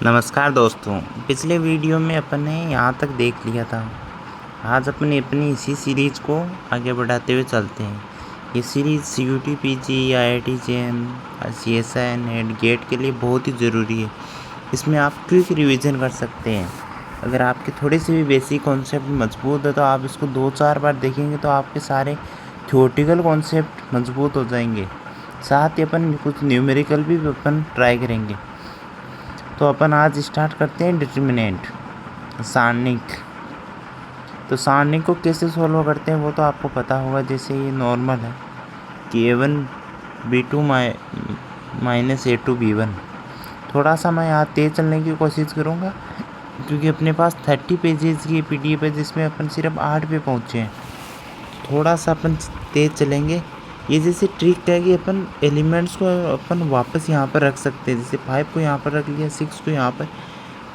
नमस्कार दोस्तों। पिछले वीडियो में अपन ने यहाँ तक देख लिया था। आज अपनी इसी सीरीज़ को आगे बढ़ाते हुए चलते हैं। ये series CUT PG IIT JM CSI NET GATE के लिए बहुत ही ज़रूरी है। इसमें आप क्विक रिवीजन कर सकते हैं। अगर आपके थोड़े से भी बेसिक कॉन्सेप्ट मजबूत है तो आप इसको 2-4 बार देखेंगे तो आपके सारे थ्योरेटिकल कॉन्सेप्ट मजबूत हो जाएंगे। साथ ही अपन कुछ न्यूमेरिकल भी अपन ट्राई करेंगे। तो अपन आज स्टार्ट करते हैं डिटर्मिनेंट सारणिक। तो सारणिक को कैसे सॉल्व करते हैं वो तो आपको पता होगा। जैसे ये नॉर्मल है कि A1 B2 minus A2 B1। थोड़ा सा मैं यहाँ तेज चलने की कोशिश करूँगा क्योंकि अपने पास 30 पेजेस की PDF है जिसमें अपन सिर्फ 8 पे पहुँचे हैं। थोड़ा सा अपन तेज चलेंगे। ये जैसे ट्रिक है कि अपन एलिमेंट्स को अपन वापस यहाँ पर रख सकते हैं। जैसे 5 को यहाँ पर रख लिया, 6 को यहाँ पर,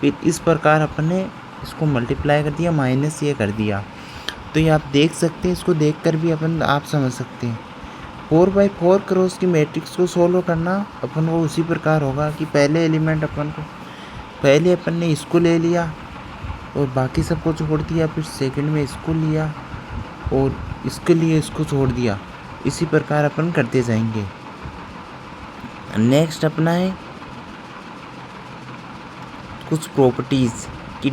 फिर इस प्रकार अपन ने इसको मल्टीप्लाई कर दिया, माइनस ये कर दिया। तो ये आप देख सकते हैं। इसको देखकर भी अपन आप समझ सकते हैं। 4x4 क्रॉस की मैट्रिक्स को सोल्व करना अपन को उसी प्रकार होगा कि पहले एलिमेंट अपन ने इसको ले लिया और बाकी सबको छोड़ दिया, फिर सेकंड में इसको लिया और इसके लिए इसको छोड़ दिया। इसी प्रकार अपन करते जाएंगे। नेक्स्ट अपना है कुछ प्रॉपर्टीज़ की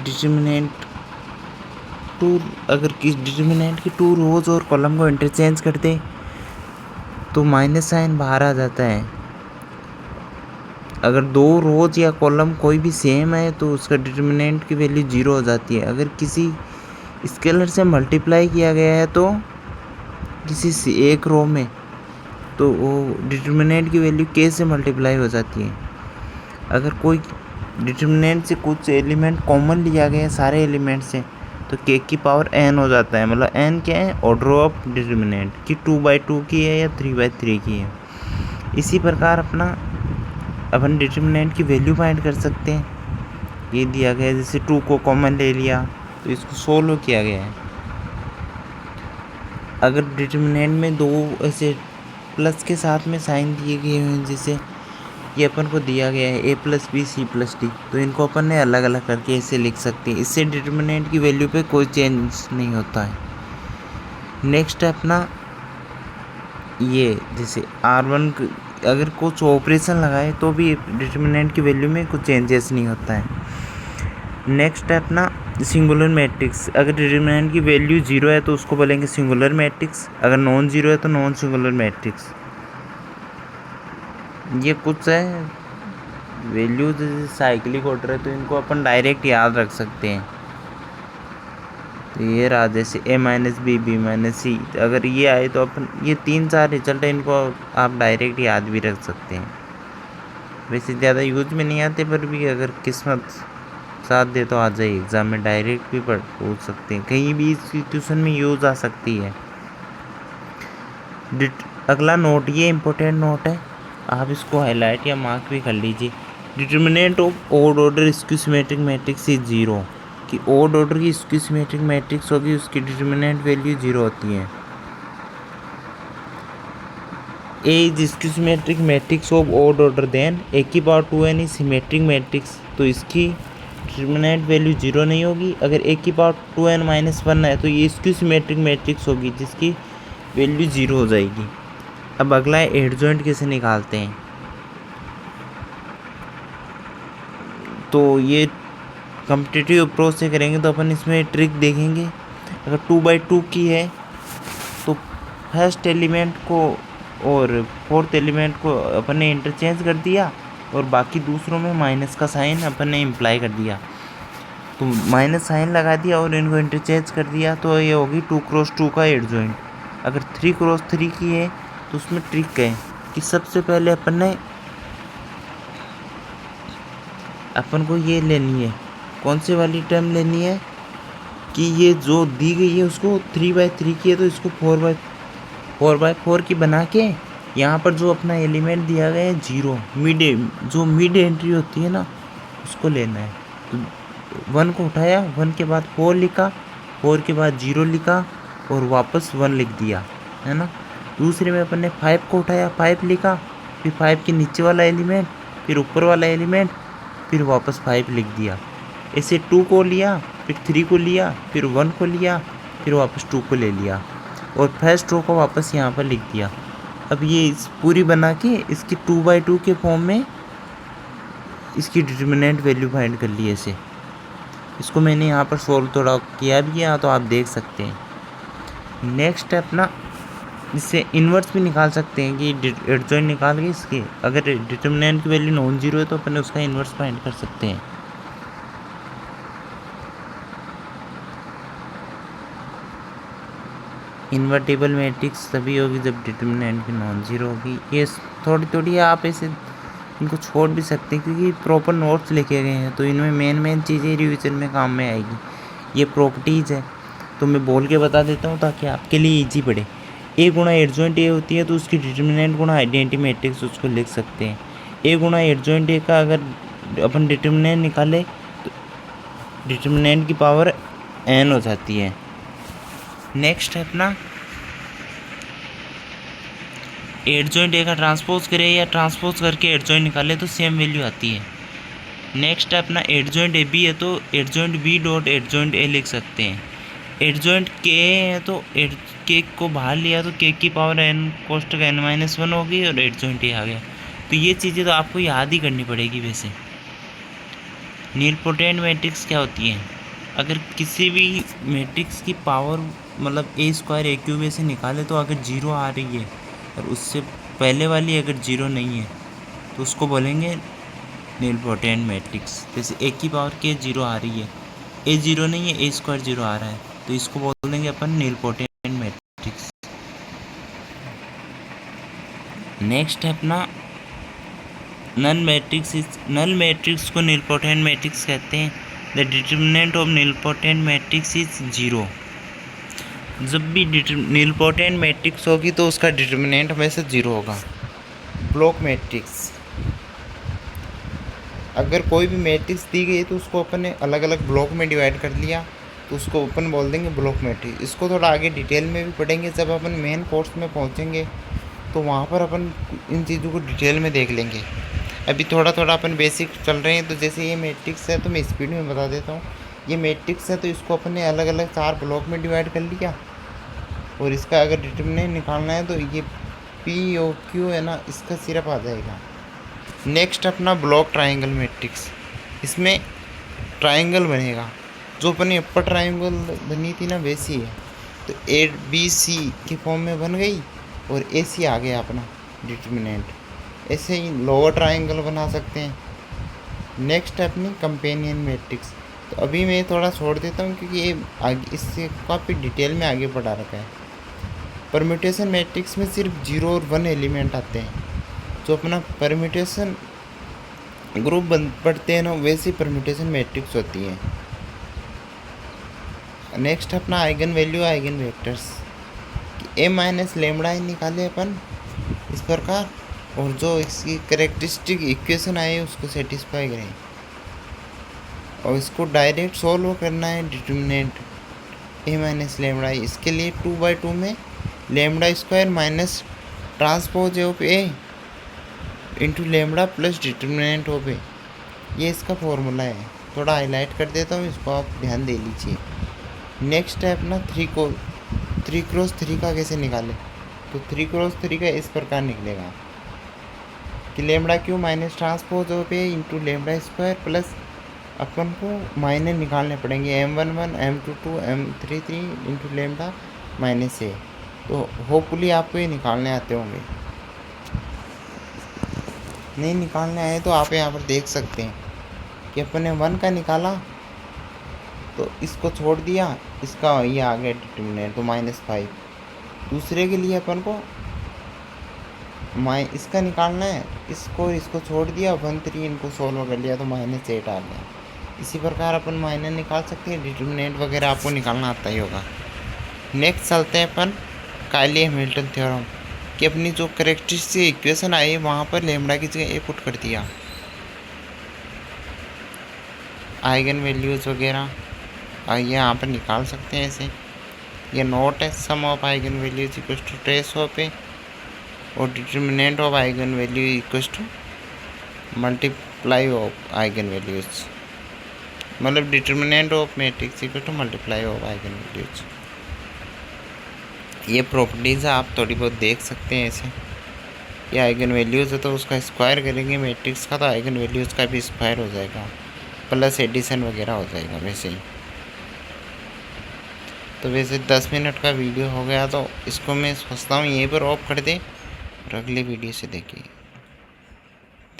अगर किस डिटर्मिनेंट की 2 रोज और कॉलम को इंटरचेंज कर दे तो माइनस साइन बाहर आ जाता है। अगर 2 रोज या कॉलम कोई भी सेम है तो उसका डिटर्मिनेंट की वैल्यू 0 हो जाती है। अगर किसी स्केलर से मल्टीप्लाई किया गया है तो किसी एक रो में तो वो डिटर्मिनेंट की वैल्यू k से मल्टीप्लाई हो जाती है। अगर कोई डिटर्मिनेंट से कुछ एलिमेंट कॉमन लिया गया है सारे एलिमेंट से तो k की पावर n हो जाता है। मतलब n क्या है? ऑर्डर ऑफ डिटर्मिनेंट कि 2/2 की है या 3/3 की है। इसी प्रकार अपन डिटर्मिनेंट की वैल्यू फाइंड कर सकते हैं। ये दिया गया है, जैसे 2 को कॉमन ले लिया तो इसको सोल्व किया गया है। अगर डिटर्मिनेंट में 2 ऐसे प्लस के साथ में साइन दिए गए हैं, जैसे ये अपन को दिया गया है A+B C+D, तो इनको अपन ने अलग अलग करके ऐसे लिख सकते हैं। इससे डिटर्मिनेंट की वैल्यू पे कोई चेंज नहीं होता है। नेक्स्ट है अपना ये, जैसे R1 अगर कुछ ऑपरेशन लगाए तो भी डिटर्मिनेंट की वैल्यू में कुछ चेंजेस नहीं होता है। नेक्स्ट है अपना सिंगुलर मैट्रिक्स। अगर डिटर्मिनेंट की वैल्यू 0 है तो उसको बोलेंगे सिंगुलर मैट्रिक्स, अगर नॉन ज़ीरो है तो नॉन सिंगुलर मैट्रिक्स। ये कुछ है वैल्यू जैसे साइक्लिक ऑर्डर है तो इनको अपन डायरेक्ट याद रख सकते हैं। तो ये रहा जैसे A-B B-C। अगर ये आए तो अपन ये 3-4 रिजल्ट है, इनको आप डायरेक्ट याद भी रख सकते हैं। वैसे ज़्यादा यूज में नहीं आते पर भी अगर किस्मत साथ दे तो आ जाए एग्ज़ाम में डायरेक्ट भी पूछ सकते हैं। कहीं भी इंस्टीट्यूशन में यूज आ सकती है। अगला नोट, ये इम्पोर्टेंट नोट है, आप इसको हाईलाइट या मार्क भी कर लीजिए। Determinant of odd order skew symmetric matrix is 0। कि ऑड ऑर्डर की स्क्यू सिमेट्रिक मैट्रिक्स होगी उसकी डिटर्मिनेंट वैल्यू 0 होती है। A is skew symmetric matrix of odd order then A⁴2n is symmetric matrix, तो इसकी डिटर्मिनेंट वैल्यू 0 नहीं होगी। अगर A⁴2n-1 है तो ये स्क्यू सिमेट्रिक मैट्रिक्स होगी जिसकी वैल्यू 0 हो जाएगी। अब अगला है एडजॉइंट कैसे निकालते हैं। तो ये कम्पिटिटिव अप्रोच से करेंगे तो अपन इसमें ट्रिक देखेंगे। अगर 2/2 की है तो फर्स्ट एलिमेंट को और फोर्थ एलिमेंट को अपन ने इंटरचेंज कर दिया और बाकी दूसरों में माइनस का साइन अपन ने इम्प्लाई कर दिया। तो माइनस साइन लगा दिया और इनको इंटरचेंज कर दिया तो ये होगी 2x2 का एडजॉइंट। अगर 3x3 की है तो उसमें ट्रिक है कि सबसे पहले अपन को ये लेनी है, कौन से वाली टर्म लेनी है कि ये जो दी गई है उसको 3/3 की है तो इसको 4/4 की बना के यहाँ पर जो अपना एलिमेंट दिया गया है 0 मिड एंट्री होती है ना उसको लेना है। तो 1 को उठाया, 1 के बाद 4 लिखा, 4 के बाद 0 लिखा और वापस 1 लिख दिया, है ना। दूसरे में अपन ने 5 को उठाया, 5 लिखा, फिर 5 के नीचे वाला एलिमेंट, फिर ऊपर वाला एलिमेंट फिर वापस 5 लिख दिया। ऐसे 2 को लिया, फिर 3 को लिया, फिर 1 को लिया, फिर वापस 2 को ले लिया और फर्स्ट रो को वापस यहाँ पर लिख दिया। अब ये इस पूरी बना के इसकी 2/2 के फॉर्म में इसकी डिटर्मिनेंट वैल्यू फाइंड कर ली ऐसे। इसको मैंने यहाँ पर सॉल्व थोड़ा किया भी है तो आप देख सकते हैं। नेक्स्ट स्टेप ना, इससे इन्वर्स भी निकाल सकते हैं कि एडजॉइंट निकाल के इसके अगर डिटर्मिनेंट की वैल्यू नॉन जीरो है तो अपन उसका इन्वर्स फाइंड कर सकते हैं। इन्वर्टेबल मैट्रिक्स तभी होगी जब डिटर्मिनेंट की नॉन जीरो होगी। ये थोड़ी थोड़ी आप ऐसे इनको छोड़ भी सकते हैं क्योंकि प्रॉपर नोट्स लिखे गए हैं तो इनमें मेन चीज़ें रिवीजन में काम में आएगी। ये प्रॉपर्टीज़ है तो मैं बोल के बता देता हूँ ताकि आपके लिए ईजी पड़े। ए गुणा एडजॉइंट ए होती है तो उसकी डिटर्मिनेंट गुणा आइडेंटिटी मैट्रिक्स उसको लिख सकते हैं। ए गुणा एडजॉइंट ए का अगर अपन डिटर्मिनेंट निकाले तो डिटर्मिनेंट की पावर n हो जाती है। नेक्स्ट है अपना एडजॉइंट ए का ट्रांसपोज करें या ट्रांसपोज करके एडजॉइंट निकाले तो सेम वैल्यू आती है। नेक्स्ट है अपना एडजॉइंट ए बी है तो adjoint B dot adjoint A लिख सकते हैं। एडजॉइंट के है तो के को बाहर लिया तो के की पावर n कोष्टक n-1 होगी और एडजॉइंट ए आ गया। तो ये चीज़ें तो आपको याद ही करनी पड़ेगी। वैसे नीलपोटेंट मैट्रिक्स क्या होती है, अगर किसी भी मैट्रिक्स की पावर मतलब ए स्क्वायर ए क्यूब से निकाले तो अगर जीरो आ रही है और उससे पहले वाली अगर जीरो नहीं है तो उसको बोलेंगे नीलपोटेंट मैट्रिक्स। जैसे ए की पावर के जीरो आ रही है, ए जीरो नहीं है, ए स्क्वायर जीरो आ रहा है तो इसको बोल देंगे अपन नीलपोटेंट मैट्रिक्स। नेक्स्ट है अपना नल मैट्रिक्स। नल मैट्रिक्स को नीलपोटेंट मैट्रिक्स कहते हैं। The determinant of nilpotent matrix is zero. जब भी नीलपोटेंट मैट्रिक्स होगी तो उसका डिटर्मिनेंट हमेशा जीरो होगा। ब्लॉक मैट्रिक्स, अगर कोई भी मैट्रिक्स दी गई तो उसको अपन ने अलग अलग ब्लॉक में डिवाइड कर लिया तो उसको अपन बोल देंगे ब्लॉक मैट्रिक्स। इसको थोड़ा आगे डिटेल में भी पढ़ेंगे, जब अपन मेन कोर्स में पहुंचेंगे तो वहाँ पर अपन इन चीज़ों को डिटेल में देख लेंगे। अभी थोड़ा थोड़ा अपन बेसिक चल रहे हैं। तो जैसे ये मैट्रिक्स है तो मैं स्पीड में बता देता हूँ। ये मैट्रिक्स है तो इसको अपन ने अलग अलग 4 ब्लॉक में डिवाइड कर लिया और इसका अगर डिटर्मिनेंट निकालना है तो ये पी ओ क्यू है ना, इसका सिर्फ आ जाएगा। नेक्स्ट अपना ब्लॉक ट्राइंगल मैट्रिक्स। इसमें ट्राइंगल बनेगा, जो अपनी अपर ट्राइंगल बनी थी ना वैसी है। तो ए बी सी के फॉर्म में बन गई और ए सी आ गया अपना डिटर्मिनेंट। ऐसे ही लोअर ट्राइंगल बना सकते हैं। नेक्स्ट है अपनी कंपेनियन मैट्रिक्स। तो अभी मैं थोड़ा छोड़ देता हूँ क्योंकि ये आगे इससे काफ़ी डिटेल में आगे बढ़ा रखा है। परम्यूटेशन मैट्रिक्स में सिर्फ 0 और 1 एलिमेंट आते हैं। जो अपना परम्यूटेशन ग्रुप पढ़ते हैं ना वैसी परम्यूटेशन मैट्रिक्स होती है। नेक्स्ट अपना आइगन वैल्यू आइगन वेक्टर्स। ए माइनस लेमड़ा निकाले अपन इस प्रकार और जो इसकी करेक्टरिस्टिक इक्वेशन आए उसको सेटिस्फाई करें और इसको डायरेक्ट सॉल्व करना है। डिटर्मिनेंट ए माइनस लेमड़ा, इसके लिए 2/2 में lambda square minus transpose of A into lambda plus determinant of A, ये इसका फॉर्मूला है। थोड़ा हाईलाइट कर देता हूँ, इसको आप ध्यान दे लीजिए। नेक्स्ट है अपना 3x3 का कैसे निकाले। तो 3x3 का इस प्रकार निकलेगा कि lambda cube minus transpose of A into lambda square plus अपन को माइनस निकालने पड़ेंगे m11 m22 m33 into lambda minus ए। तो होपफुली आपको ये निकालने आते होंगे। नहीं निकालने आए तो आप यहाँ पर देख सकते हैं कि अपन ने 1 का निकाला तो इसको छोड़ दिया, इसका ये आ गया डिटर्मिनेंट तो -5। दूसरे के लिए अपन को इसका निकालना है, इसको छोड़ दिया 1 3 इनको सोल्व कर लिया तो -8 आ गया। इसी प्रकार अपन माइनस निकाल सकते हैं। डिटर्मिनेंट वगैरह आपको निकालना आता ही होगा। नेक्स्ट चलते हैं अपन कायली हैमिल्टन थ्योरम कि अपनी जो करेक्टरिस्टिक इक्वेशन आई वहाँ पर लेमड़ा की जगह ए पुट कर दिया। आइगन वैल्यूज़ वगैरह ये यहाँ पर निकाल सकते हैं ऐसे। ये नोट है, sum of eigen values equal to trace of A और determinant of eigen value equal to multiply of eigen values, मतलब determinant of matrix equal to multiply of eigen values. ये प्रॉपर्टीज़ आप थोड़ी बहुत देख सकते हैं ऐसे। ये आइगन वैल्यूज़ है तो उसका स्क्वायर करेंगे मैट्रिक्स का तो आइगन वैल्यूज़ का भी स्क्वायर हो जाएगा, प्लस एडिशन वगैरह हो जाएगा वैसे ही। तो वैसे 10 मिनट का वीडियो हो गया तो इसको मैं सोचता हूँ यहीं पर ऑफ कर दे और अगले वीडियो से देखिए।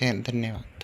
धन्यवाद।